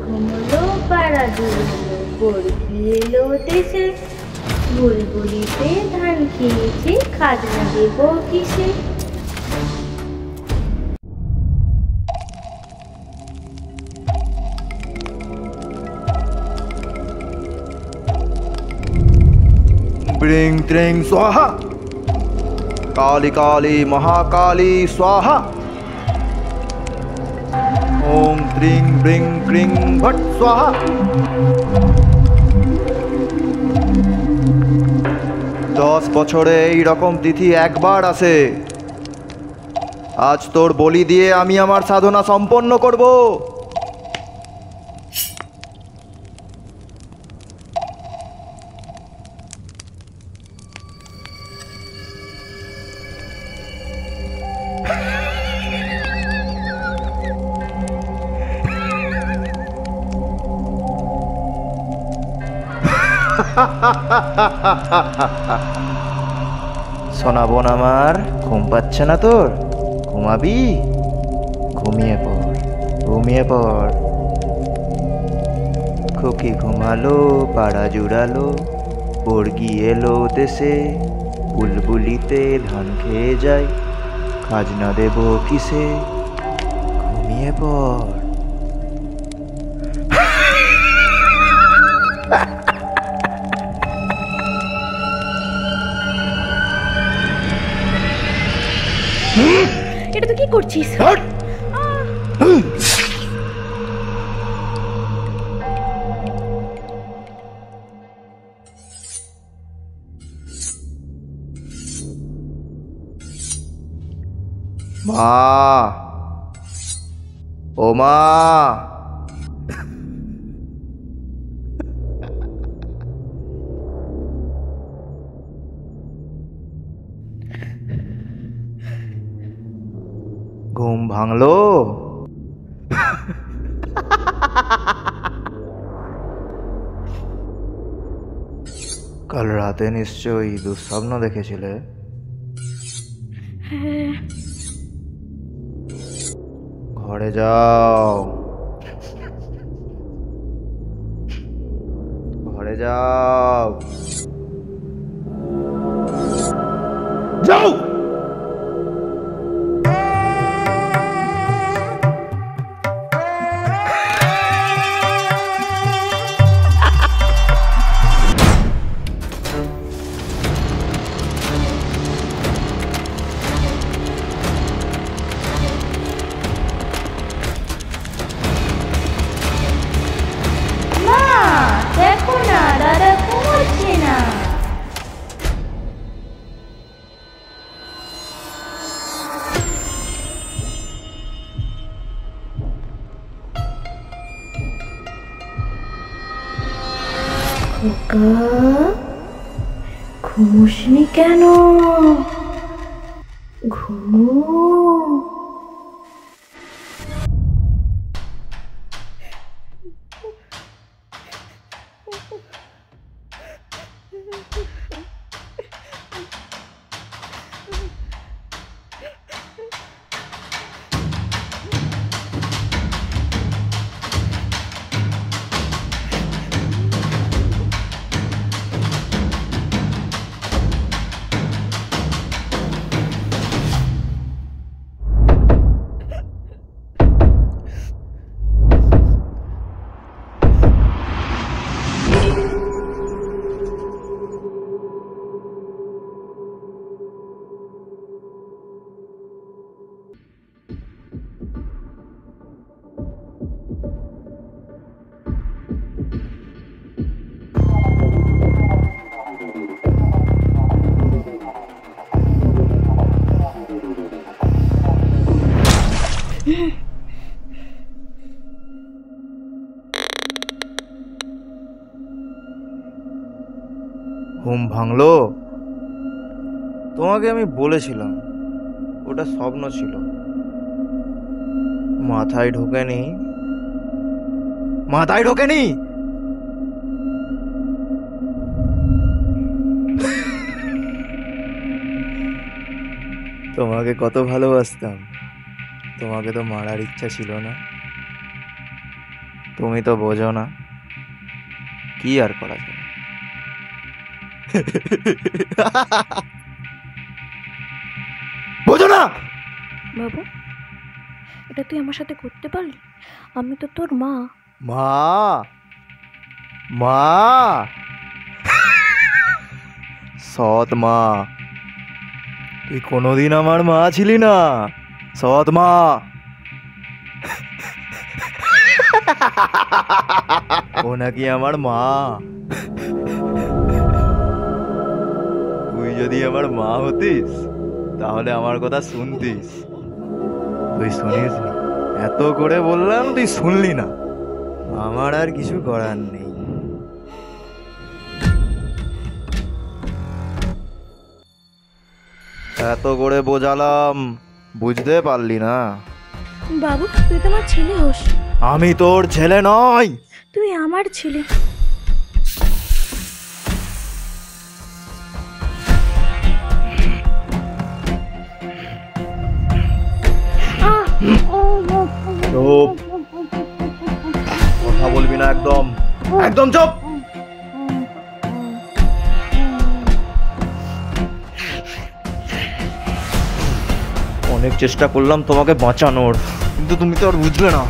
ঘুমলো পাড়া দুললো, বর্গি এলো দেশে, বুলবুলিতে ধান খেয়েছে, খাজনা দেব কিসে? ব্রিং ত্রিং স্বাহা, কালী কালী মহাকালী স্বাহা, ওম ত্রিং ব্রিং ক্রিং ভট স্বাহা। 10 বছরে এই রকম তিথি একবার আসে। আজ তোর বলি দিয়ে আমি আমার সাধনা সম্পন্ন করব। সোনা বোন আমার, ঘুম পাচ্ছে না তোর? ঘুমাবি? ঘুমিয়ে পড়, ঘুমিয়ে পড়। খুকি ঘুমালো, পাড়া জুড়ালো, বর্গি এলো দেশে, বুলবুলিতে ধান খেয়ে যায়, খাজনা দেব কিসে? ঘুমিয়ে পড়। এটা তুই কি করছিস? মা, ও মা, ঘুম ভাঙলো? কাল রাতে নিশ্চয়ই দুঃস্বপ্ন দেখেছিলে। ঘরে যাও, ঘরে যাও, যাও। মা, দেখো না, দাদা ঘুমোচ্ছে না। খোকা, ঘুমোসনি কেন? ঘুমো। ঘুম ভাঙলো? তোমাকে আমি বলেছিলাম ওটা স্বপ্ন ছিল, মাথায় ঢোকেনি, মাথায় ঢোকেনি। তোমাকে কত ভালোবাসতাম, তোমাকে তো মারার ইচ্ছা ছিল না, তুমি তো বোঝো না, কি আর করা যাবে। বোঝো না? বাবু, এটা তুই আমার সাথে করতে পারলি? আমি তো তোর মা। মা? মা? সৎ মা? তুই কোনোদিন আমার মা ছিলি না, সৎ মা। ও নাকি আমার মা। তুই যদি আমার মা হতিস তাহলে আমার কথা শুনতিস। তুই শুনিস নি, এত করে বললাম তুই শুনলি না। আমার আর কিছু করার নেই। এত করে বোঝালাম, বুঝতে পারলি না? বাবু, তুই তো আমার ছেলে হোস। আমি তোর ছেলে নই। তুই আমার ছেলে। চুপ, কথা বলবি না একদম, একদম চুপ। অনেক চেষ্টা করলাম তোমাকে বাঁচানোর, কিন্তু তুমি তো আর বুঝলে না।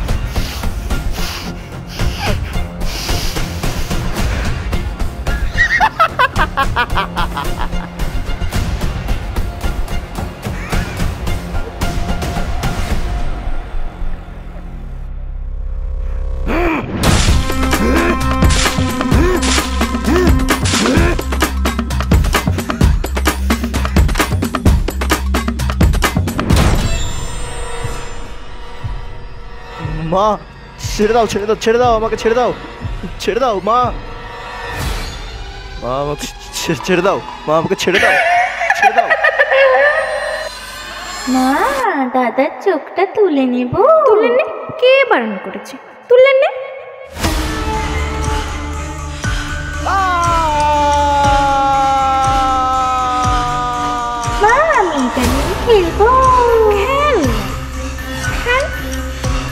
মা, ছেড়ে দাও, ছেড়ে দাও, ছেড়ে দাও, আমাকে ছেড়ে দাও, ছেড়ে দাও মা। মা আমাকে ছেড়ে দাও, মা আমাকে ছেড়ে দাও, ছেড়ে দাও। মা, দাদার চোখটা তুলে নেব। তুলে নে। কে বারণ করেছে? তুলে নে। মা, আমি এটা নিয়ে খেলবো। খেল, খেল।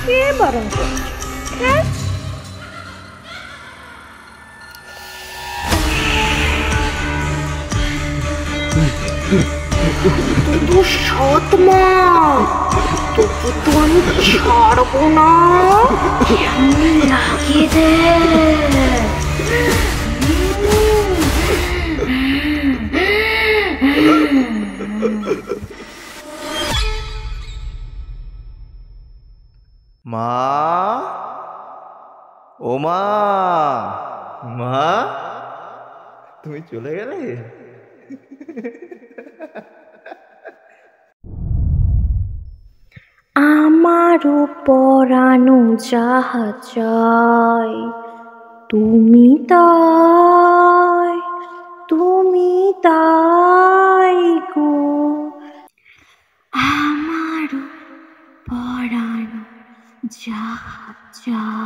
কে বারণ করেছে? খেল। তো সৎ মা, তোকে তো আমি ছাড়বো না। কেমন লাগিয়ে দে। মা, ও মা, মা, তুমি চলে গেলে? আমারও পরানো যাহা চাই, তুমি তাই, তুমি তাই গো। আমারও পরানো যাহা চাই।